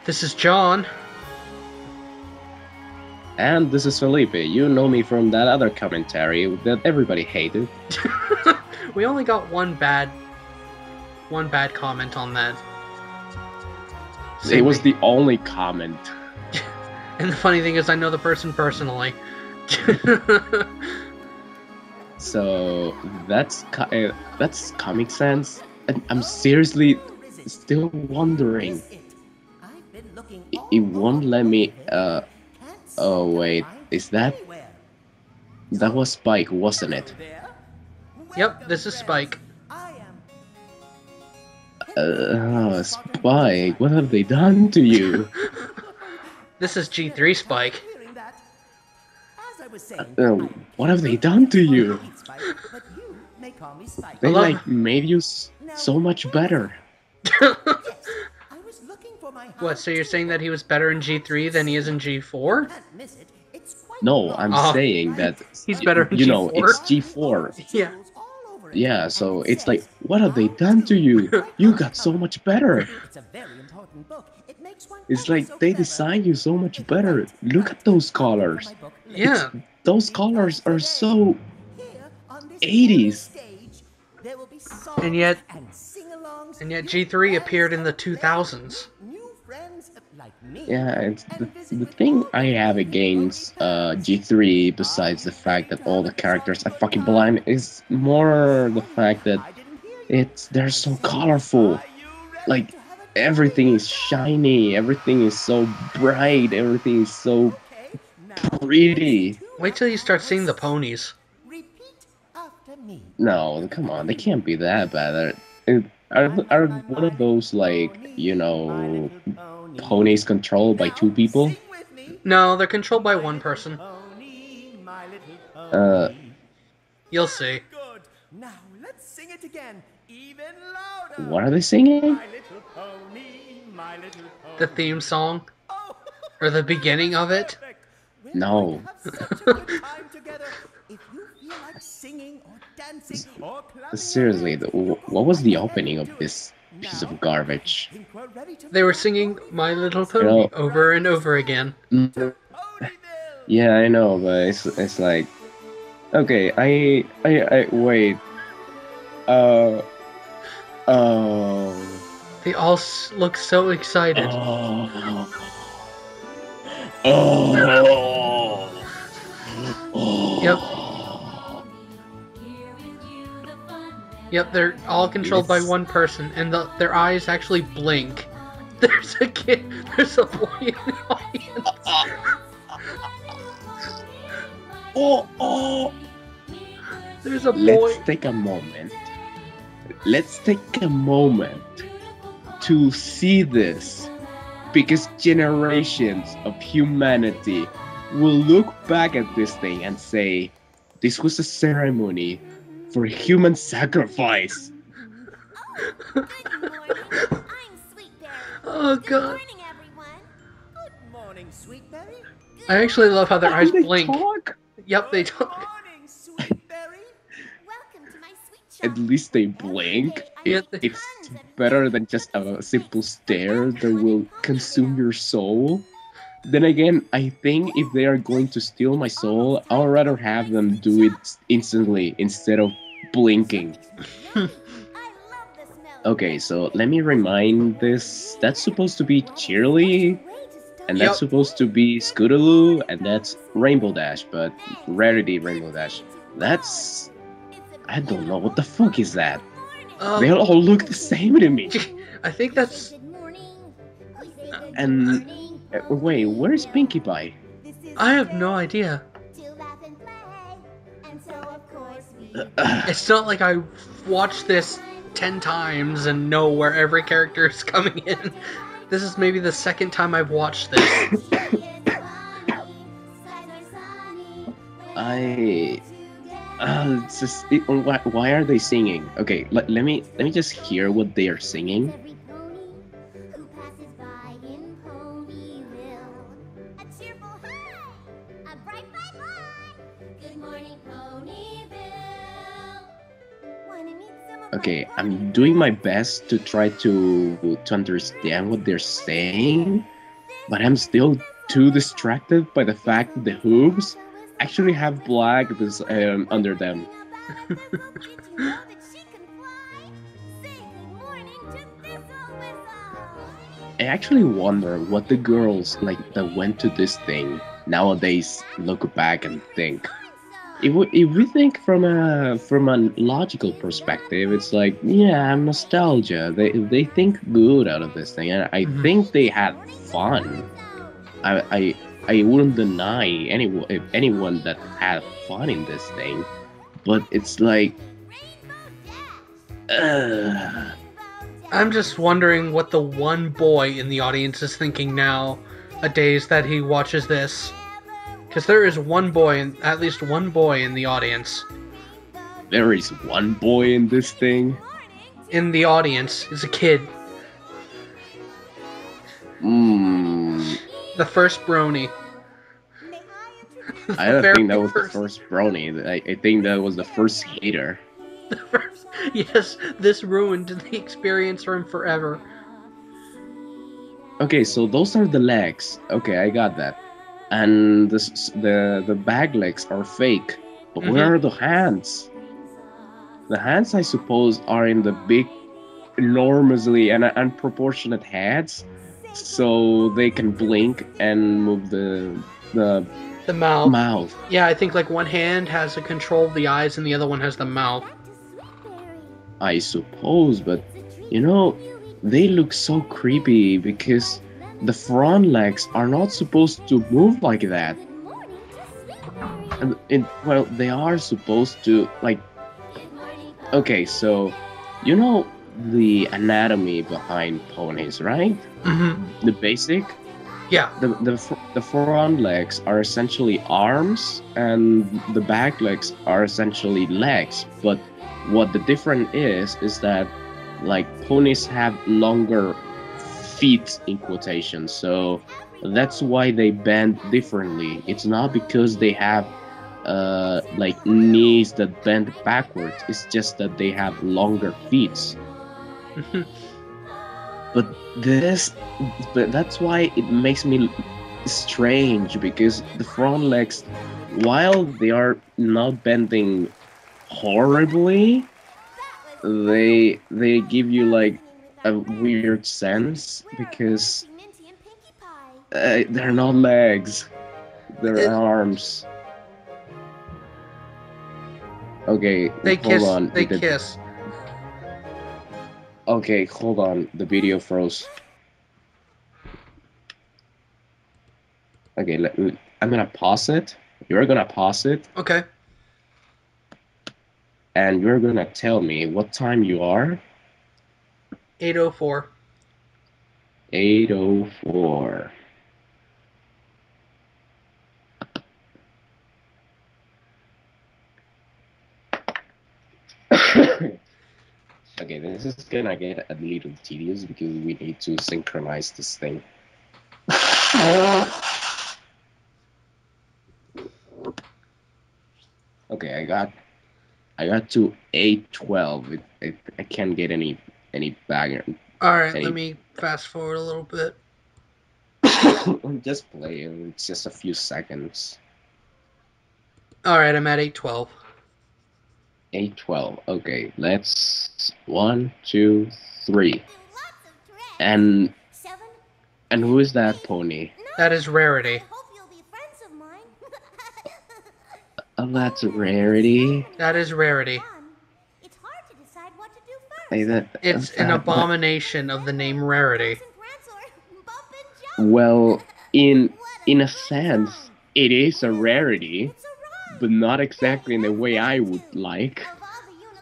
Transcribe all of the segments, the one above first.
This is John. And this is Felipe. You know me from that other commentary that everybody hated. We only got one bad comment on that. It was the only comment. And the funny thing is, I know the person personally. So that's Comic Sans. And I'm seriously still wondering. It won't let me. Oh wait, is that was Spike, wasn't it? Yep, this is Spike. Spike, what have they done to you? This is G3 Spike. What have they done to you? They made you so much better. What, so you're saying that he was better in G3 than he is in G4? No, I'm saying that he's better in G4. It's G4. Yeah. Yeah, so it's like, what have they done to you? You got so much better. It's like they designed you so much better. Look at those colors. Yeah. Those colors are so 80s. And yet G3 appeared in the 2000s. Yeah, it's the thing I have against G3, besides the fact that all the characters are fucking blind, is more the fact that they're so colorful. Like, everything is shiny, everything is so bright, everything is so pretty. Wait till you start seeing the ponies. No, come on, they can't be that bad. Are one of those, like, you know, ponies controlled by two people? No, they're controlled by one person. You'll see. Now let's sing it again, even louder. What are they singing? The theme song? Or the beginning of it? No. Seriously, what was the opening of this piece of garbage? They were singing My Little Pony over and over again. Yeah, I know, but it's like, okay, I wait. They all look so excited. Yep. Yep, they're all controlled by one person, and their eyes actually blink. There's a kid, there's a boy in the audience. There's a boy. Let's take a moment. Let's take a moment to see this, because generations of humanity will look back at this thing and say, this was a ceremony for human sacrifice. Oh god. I actually love how their eyes blink. Talk? Yep, they talk. At least they blink. Yeah, It's better than just a simple stare that will consume your soul. Then again, I think if they are going to steal my soul, I'd rather have them do it instantly instead of blinking. Okay, so let me remind this. That's supposed to be Cheerly, and that's supposed to be Scootaloo, and that's Rainbow Dash, but Rarity Rainbow Dash. That's... I don't know, what the fuck is that? They all look the same to me. I think that's... And... wait, where is Pinkie Pie? I have no idea. It's not like I watched this 10 times and know where every character is coming in. This is maybe the second time I've watched this. It's just, why are they singing? Okay, let me just hear what they are singing. Okay, I'm doing my best to try to understand what they're saying, but I'm still too distracted by the fact that the hooves actually have black under them. I actually wonder what the girls like that went to this thing nowadays look back and think. If we think from a logical perspective, it's like yeah, nostalgia. They think good out of this thing, and I Mhm. think they had fun. I I, I wouldn't deny anyone that had fun in this thing, but it's like, uh, I'm just wondering what the one boy in the audience is thinking now, a days that he watches this. Because there is one boy, at least one boy in the audience. there is one boy in this thing. In the audience is a kid, Hmm. the first brony. I The don't very think that was the first. first brony. I think that was the first hater. The first. Yes, this ruined the experience for him forever. Okay, so those are the legs. Okay, I got that. And the back legs are fake. But Hmm. where are the hands? The hands, I suppose, are in the big, enormously and unproportionate heads, so they can blink and move the The mouth. mouth. Yeah, I think like one hand has the control of the eyes and the other one has the mouth. I suppose, but you know, they look so creepy because the front legs are not supposed to move like that. And well, they are supposed to like. Okay, so you know the anatomy behind ponies, right? Hmm. The basic. Yeah. The front legs are essentially arms, and the back legs are essentially legs. But what the difference is that like ponies have longer feet in quotation, so that's why they bend differently. It's not because they have like knees that bend backwards. It's just that they have longer feet. But this, but that's why it makes me strange because the front legs, while they are not bending horribly, they give you like a weird sense because they're not legs, they're It, arms. Okay, they hold kiss. on. They kiss. Okay, hold on. The video froze. Okay, I'm gonna pause it. You're gonna pause it, Okay. and you're gonna tell me what time you are. 8:04. 8:04. Okay, this is gonna get a little tedious because we need to synchronize this thing. Okay, I got to 8:12. I can't get any background. All right. Let Any. me fast forward a little bit. Just play. It's just a few seconds. All right. I'm at 8:12. 8:12. Okay, let's 1, 2, 3. And who is that pony? That is Rarity. Oh, that's a rarity. That is Rarity. Hey, It's an abomination of the name Rarity. well, in a sense, it is a rarity, but not exactly in the way I would like.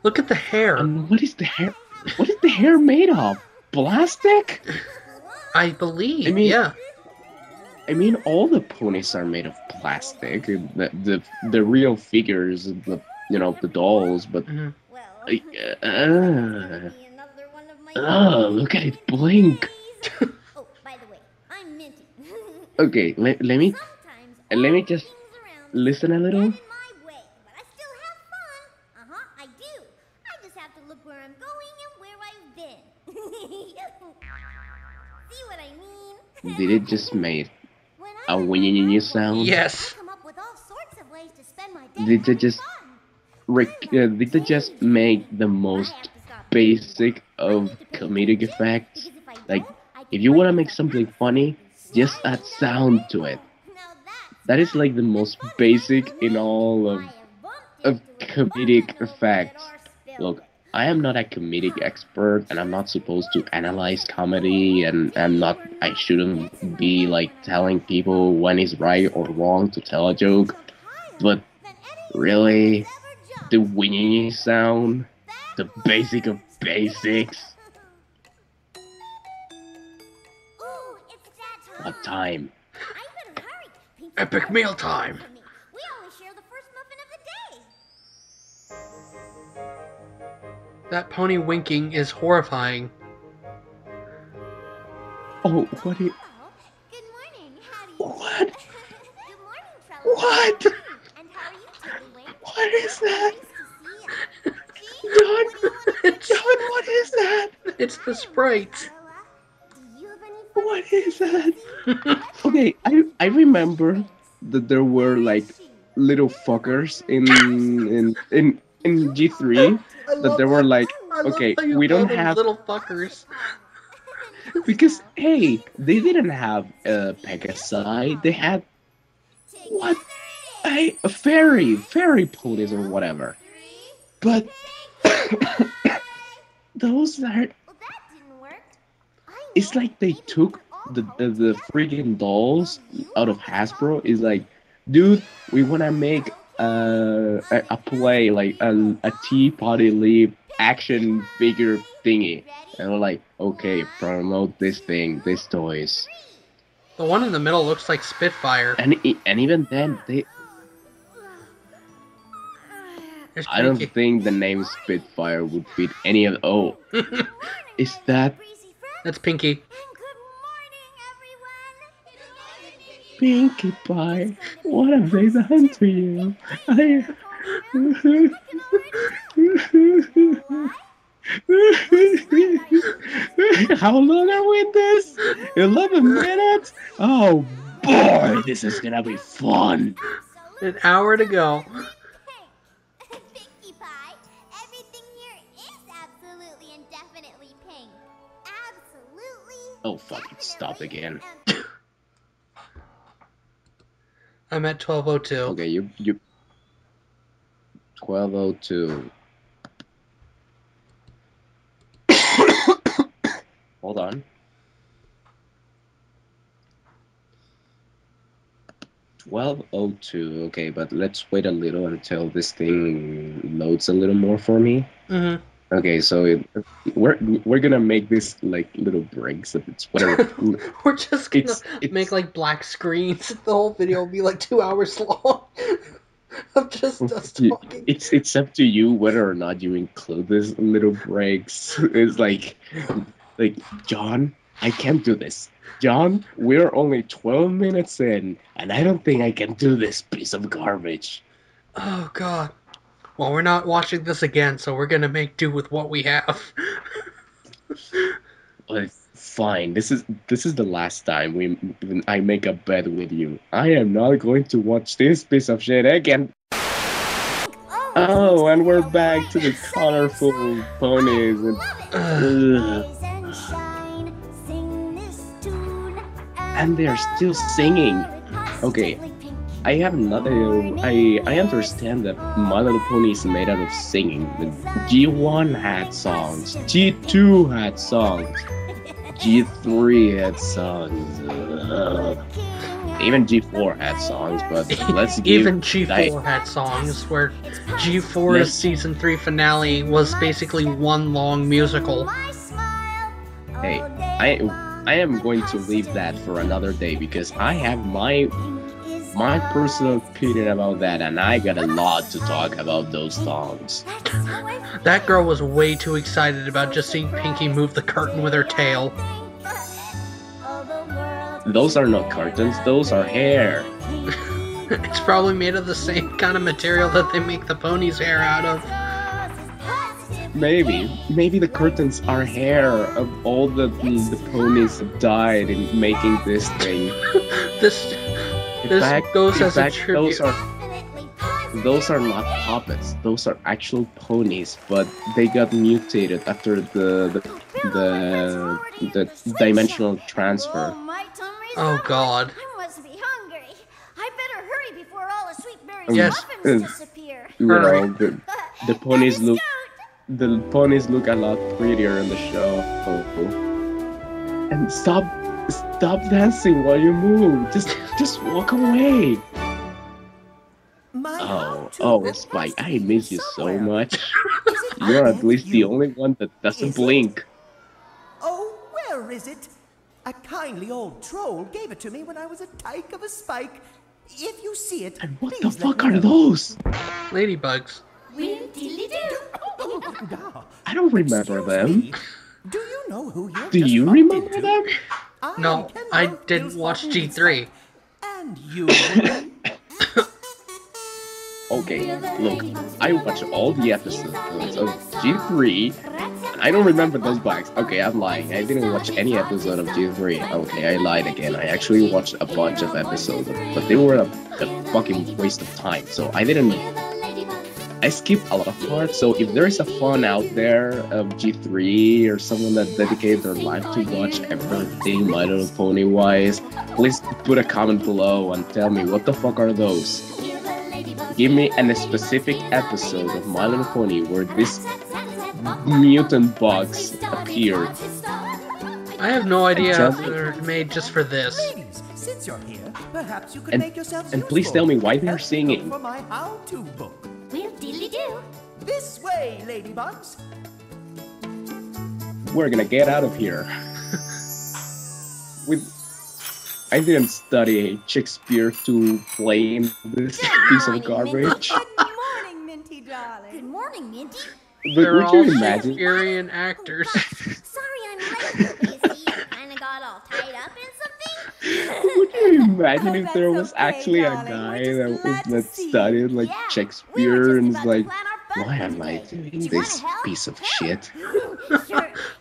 Look at the hair. And what is the hair? What is the hair made of? Plastic? I believe. I mean, Yeah. I mean, all the ponies are made of plastic. The real figures, the dolls. But Hmm. look at it blink. Okay, let me just listen a little. Did it just make a whinny sound? Yes. Did they just did they just make the most basic of comedic effects? Like, if you want to make something funny, just add sound to it. That is like the most basic in all of comedic effects. Look, I am not a comedic expert, and I'm not supposed to analyze comedy, and I shouldn't be like telling people when it's right or wrong to tell a joke. But really, the whinny sound, the basic of basics. What time? Epic meal time. We only share the first muffin of the day. That pony winking is horrifying. Oh, what? Good morning. How do you? What? Good morning, Trello. What? And how are you, Tiddlywink? What is that? Nice to see you. John, John, what is that? It's the sprites. Do you have any fun What is that? Okay, I remember that there were like little fuckers in G3 that there were like, okay, we don't have little fuckers. because hey, they didn't have Pegasi, they had what a fairy ponies or whatever, but those are, Well, that didn't work. it's like they took the freaking dolls out of Hasbro. It's like, dude, we want to make a play like a Tea Party Leap action figure thingy, and we're like, okay, promote this thing, these toys. The one in the middle looks like Spitfire. And even then, There's I don't Pinky. think the name Spitfire would fit any of. Oh, is that Breezy friend. That's Pinky. And good morning, everyone. Pinkie Pie? What have they done to you? How long are we in this? 11 minutes? Oh boy, this is gonna be fun. An hour to go. Hey, Pinkie Pie, everything here is absolutely and definitely pink. Absolutely. Oh fuck, it stopped again. I'm at 12:02. Okay, you 12:02. Hold on. 12:02. Okay, but let's wait a little until this thing loads a little more for me. Mm-hmm. Okay, so we're gonna make this like little breaks. It's whatever. We're just gonna It's- make like black screens. The whole video will be like 2 hours long. Of just us talking. It's up to you whether or not you include these little breaks. It's like John, I can't do this. John, we're only 12 minutes in, and I don't think I can do this piece of garbage. Oh god. Well, we're not watching this again, so we're gonna make do with what we have. But fine, this is the last time I make a bet with you. I am not going to watch this piece of shit again. Oh, and we're back to the colorful ponies. And they're still singing. Okay, I have another. I understand that My Little Pony is made out of singing. The G1 had songs, G2 had songs, G3 had songs. Even G4 had songs, but let's give Even G4 had songs, where G4's Let's- season 3 finale was basically one long musical. Hey, I am going to leave that for another day because I have my personal opinion about that, and I got a lot to talk about those songs. That girl was way too excited about just seeing Pinky move the curtain with her tail. Those are not curtains, those are hair. It's probably made of the same kind of material that they make the pony's hair out of. Maybe the curtains are hair of all the ponies that died in making this thing. This goes as a tribute. Those are not puppets. Those are actual ponies, but they got mutated after the dimensional transfer. My tummy's Oh, rumbling. God. I must be hungry. I better hurry before all the sweet berries Yes. muffins disappear. You know, Hurry. the ponies look a lot prettier in the show. And stop dancing while you move. Just walk away. My Oh, how-to Spike, must I be miss you so somewhere. much. Is it You're at against least the you? only one that doesn't Is it? blink. Oh, where is it? A kindly old troll gave it to me when I was a tyke of a spike. If you see it, And what the please let fuck me are know. those? Ladybugs. Will diddly-do. Now, I don't remember excuse them. me, do you know who you've Do just you bumped remember into? them? No, can I both didn't Bill watch Spartan and G3. Spike. And you, woman? Okay, look, I watched all the episodes of G3, and I don't remember those bugs. Okay, I'm lying. I didn't watch any episode of G3. Okay, I lied again. I actually watched a bunch of episodes, but they were a fucking waste of time. So I skipped a lot of parts. So if there is a fan out there of G3 or someone that dedicated their life to watch everything My Little Pony wise, please put a comment below and tell me what the fuck are those. Give me a specific episode of My Little Pony where this mutant bugs appeared. I have no idea Tell if me- they're made just for this. Ladies, since you're here, perhaps you could And- make yourselves and please useful. tell me why they're Help me singing. look for my how-to book. Will diddly-do. This way, ladybugs. We're gonna get out of here. I didn't study Shakespeare to play in this piece of garbage. Good morning, Minty darling. Good morning, Minty. But They're would all you imagine? Shakespearean actors. Sorry I'm late. You see, I kinda got all tied up in something. Would you imagine if there that's was okay, actually a darling. guy We're just glad to that see you. studied like Yeah, we were Shakespeare just and is about to like, plan our why fun am I today. doing You this wanna help? piece of shit? Sure.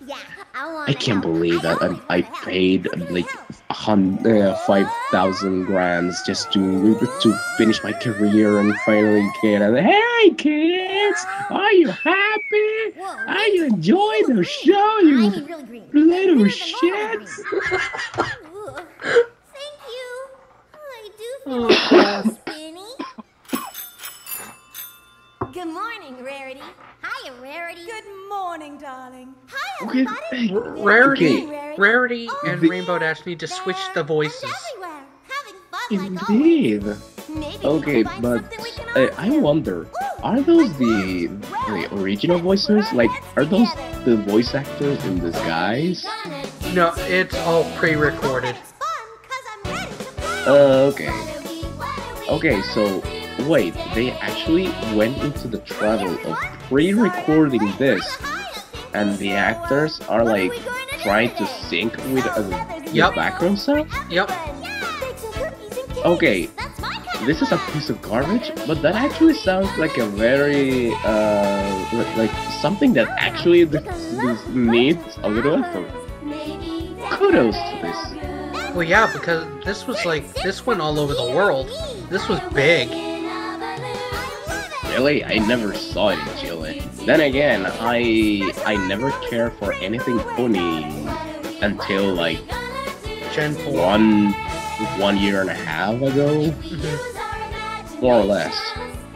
Yeah, I want I can't believe that I paid like 5,000 grands just to finish my career and finally get it. Hey kids, are you happy? Whoa, Are you enjoying the show? I You mean really green. little Greener than shits. normal green. Thank you. I do feel a little spinny. Good morning, Rarity. Hiya, Rarity. Good morning, darling. Hi, Okay, everybody. Rarity, Okay. Rarity, and The- Rainbow Dash need to switch the There voices. and everywhere, having fun like always. Indeed. Maybe we Okay, can find but something we can all I do. wonder, are those the original voices? Like, are those the voice actors in disguise? No, it's all pre-recorded. It's fun 'cause I'm ready to play. Okay. Okay, so wait, they actually went into the trouble of pre-recording this, and the actors are like trying to sync with the Yup. background sound? Yep. Okay, this is a piece of garbage, but that actually sounds like a very, like something that actually this needs a little effort. Kudos to this. Well, yeah, because this was this went all over the world. This was big. Really? I never saw it in Chile. Then again, I never cared for anything pony until like Gen 4. one year and a half ago, more or less.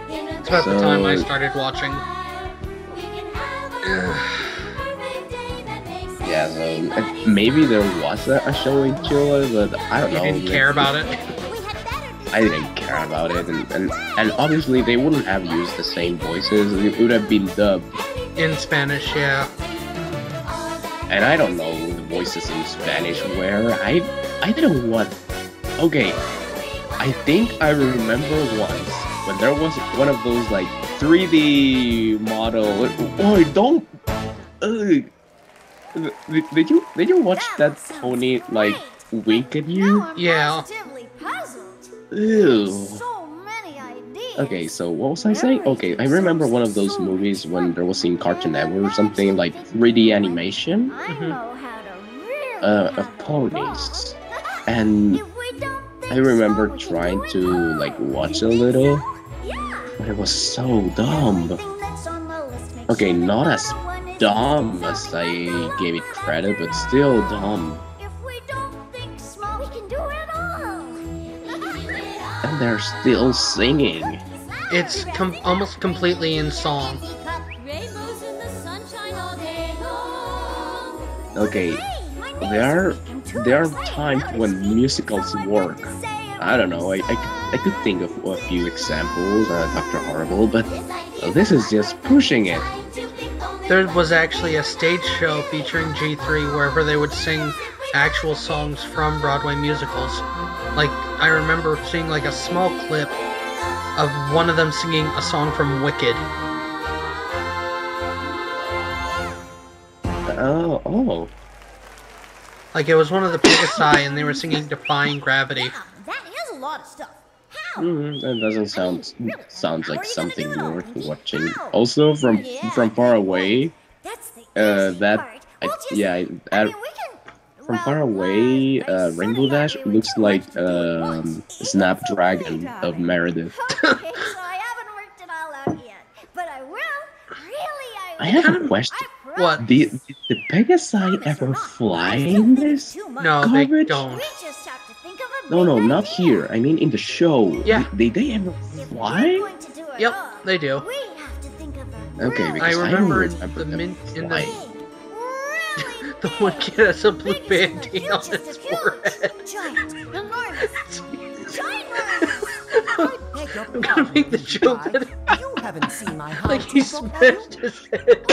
It's about the time I started watching. Yeah, so maybe there was a show in Chile, but I don't You know. didn't care about it. I didn't care about it, and obviously they wouldn't have used the same voices. It would have been dubbed, In Spanish, yeah. and I don't know the voices in Spanish were. I didn't want. Okay, I think I remember once when there was one of those like 3D model. Oh, don't. Did you watch that pony like wink at you? Now I'm Yeah. positively puzzled. Ew. So many ideas. Okay, so what was I saying? Okay, I remember one of those movies when there was in Cartoon Network or something like 3D animation I Mhm. know how to really of have a ponies, ball. and If we don't think I remember so, we can trying do it. to like watch a You think little, so? Yeah. but it was so dumb. Everything that's on the list makes Okay, sure that not as number one is dumb as something I like the gave it love credit, but after still all. dumb. If we don't think small, we can do it all. And they're still singing. It's almost completely in song. Rainbows in the sunshine all day long. Okay, Hey, my knees there weak. I'm too there are excited. times Now to when speak. musicals So I've got work. to say it I don't once know. I could think of a few examples, Dr. Horrible, but this is just pushing it. There was actually a stage show featuring G3 wherever they would sing actual songs from Broadway musicals. Like, I remember seeing like a small clip of one of them singing a song from Wicked. Oh. Like, it was one of the Pegasi and they were singing Defying Gravity. Yeah, that is a lot of stuff. How? That doesn't sounds How like are you gonna something do it all, worth Pinky? watching. How? Also, from Yeah, far they away, won't. That's the easy that part. We'll just, yeah, I mean, we can. from far away, I sorta Rainbow thought Dash we were looks too like much to do at once. Snapdragon of Meredith. Okay, so I haven't worked it all out yet, but I will. Really, I will. I have a question. I promise. What? Did the Pegasi Promise or ever not, fly I still in think it's this? too much. No, they Garbage? don't. We just have to think of a No, big not idea. here. I mean in the show. Yeah. Did they ever If we're fly? going to do it Yep, all, they do. we have to think of a Okay, really because I I don't remember in remember the them min- in the- flying. really The one big. kid has a blue Biggest in the band-aid on hugest his of huge. forehead. Giant, enormous, ginormous. Beg your I'm gonna make the joke Pie. that You haven't seen my like how-to he book, have you? smashed his head.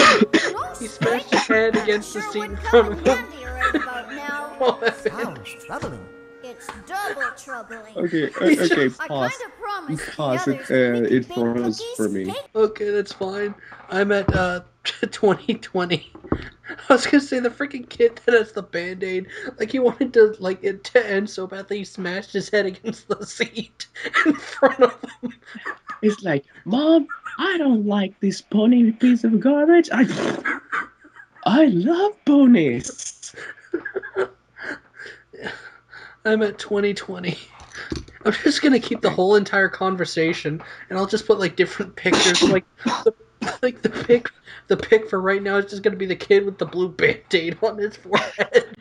No, He Spike. smashed his head That against the sure seat would in come front in of him. handy right about now. What? Sounds troubling. It's double troubling. Okay, I pause. kinda promised the Pause it, others that we could it bake froze cookies, for me. cake Okay, that's fine. I'm at 2020. I was gonna say the freaking kid that has the band-aid, like he wanted to like it to end so badly he smashed his head against the seat in front of him. It's like, Mom, I don't like this pony piece of garbage. I love ponies. I'm at 2020. I'm just gonna keep the whole entire conversation, and I'll just put like different pictures. Like the pic for right now is just gonna be the kid with the blue band-aid on his forehead.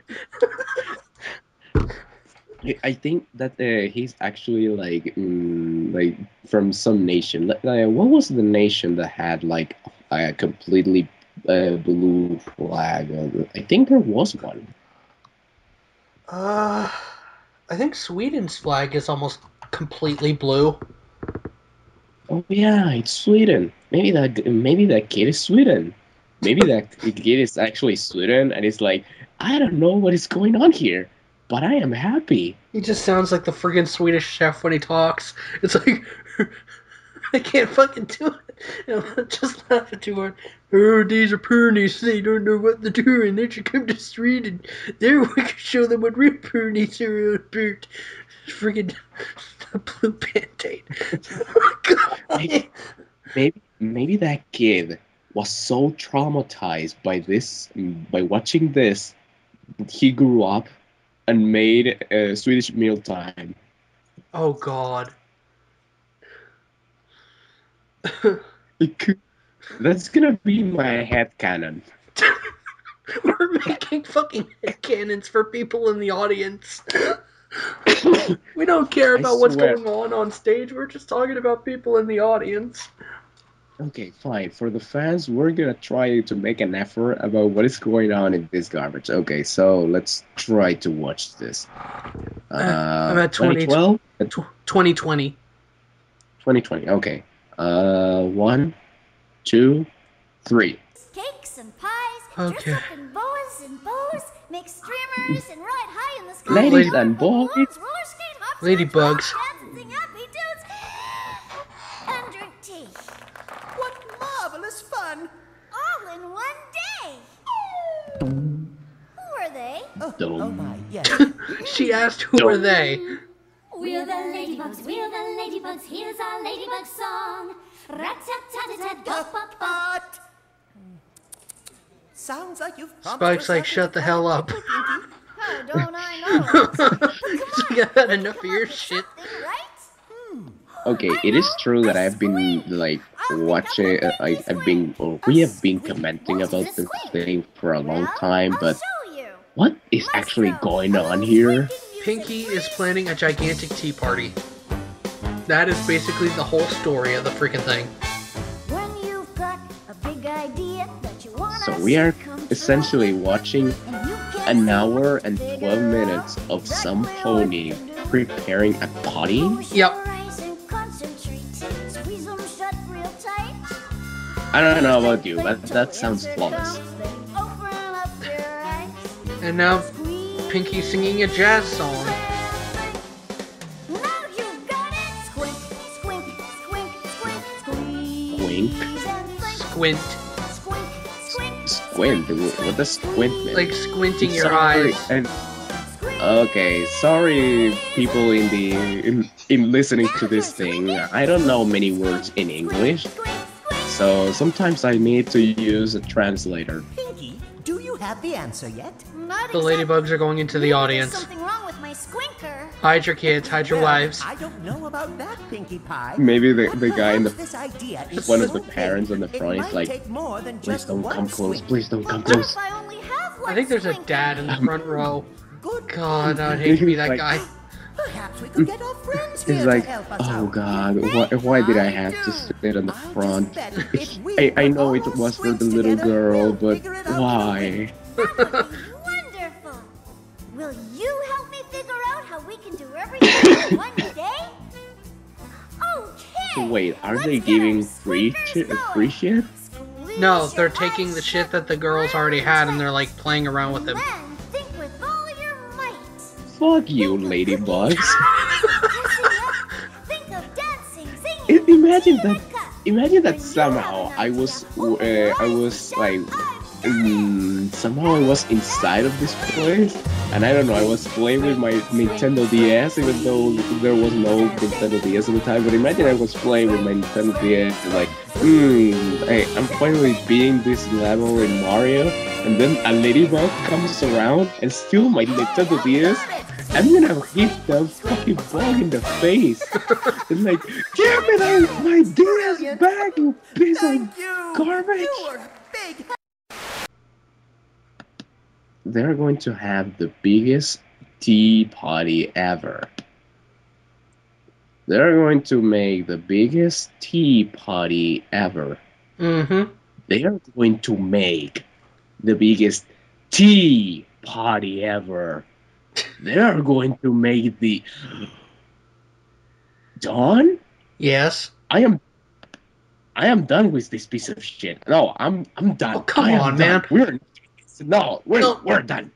I think that he's actually like from some nation. What was the nation that had like a completely blue flag? I think there was one. I think Sweden's flag is almost completely blue. Oh yeah, it's Sweden. Maybe that kid is Sweden. Maybe that kid is actually Sweden, and it's like, I don't know what is going on here, but I am happy. He just sounds like the friggin' Swedish chef when he talks. It's like I can't fucking do it. I'm just laughing too hard. Oh, these are ponies. They don't know what they're doing. They should come to Sweden. There we can show them what real ponies are about. Friggin' the blue band-aid. Oh my god. Maybe that kid was so traumatized by by watching this, he grew up and made Swedish mealtime. Oh god. That's gonna be my headcanon. We're making fucking headcanons for people in the audience. We don't care I about what's swear. going on stage. We're just talking about people in the audience. Okay, fine. For the fans, we're gonna try to make an effort about what is going on in this garbage. Okay, so let's try to watch this. I'm at 2012? 2020. 2020, okay. 1, 2, 3. cakes and pies, Okay. dress up in boas and bows, make streamers and ride high in the sky. Ladies on and boys. balloons, roller skate, hop, Ladybugs. dance, and sing happy tunes, and drink tea. What marvelous fun! All in one day. Who are they? Oh, Dum. oh my, yes. She asked who are they? We're the ladybugs, we're the ladybugs, here's our ladybug song. Rat-tat-tat-tat, go pop pop. Sounds like you've Spike's like, shut the hell up. Oh, don't I know? You got enough of your shit. Okay, it is true that I've been like watching, we have been commenting about this thing for a long time, but what is actually going on here? Pinky is planning a gigantic tea party. That is basically the whole story of the freaking thing. When you've got a big idea that you want So we are essentially watching an hour and 12 minutes of some pony preparing a potty. Yep. I don't know about you, but that sounds flawless. And now Pinky's singing a jazz song. Squint? Squint? What does squint mean? Like squinting your eyes. And okay, sorry people in listening to this thing. I don't know many words in English, so sometimes I need to use a translator. Pinky, do you have the answer yet? The ladybugs are going into the audience. Something wrong with my squinker. Hide your kids, hide your wives. I don't know about that, Pinkie Pie. Maybe the guy in the This idea is one of so the parents on the big, front it is might like, take more than please just don't one come close, swing. please don't come What close. if I only have one I think there's a swinker? dad in the front row. Good. God, I'd hate to be that Like- guy. Perhaps we could get our friends here It's like, to help us oh out. god, why did I have to sit on the front? I know it was for the little girl, but why? That would be wonderful. Will you help me figure out how we can do everything in one day? Okay. Wait, are let's they get giving our free squinkers going. free shit? No, Squeeze they're your taking the eyes shit shut that the girls already had and they're like playing around with it. Then think with all your might. Fuck you, ladybugs. Think of dancing, singing. Imagine that somehow I was like somehow I was inside of this place, and I don't know, I was playing with my Nintendo DS, even though there was no Nintendo DS at the time. But imagine I was playing with my Nintendo DS, and like, hey, I'm finally beating this level in Mario, and then a ladybug comes around and steals my Nintendo DS. I'm gonna hit the fucking bug in the face. And like, give me my DS back, you piece of garbage. You were big. They're going to have the biggest tea party ever. They're going to make the biggest tea party ever. Mm-hmm. They are going to make the biggest tea party ever. They are going to make the Dawn? Yes. I am done with this piece of shit. No, I'm done. Oh, come I am on, done. man. We're done. No. We're done.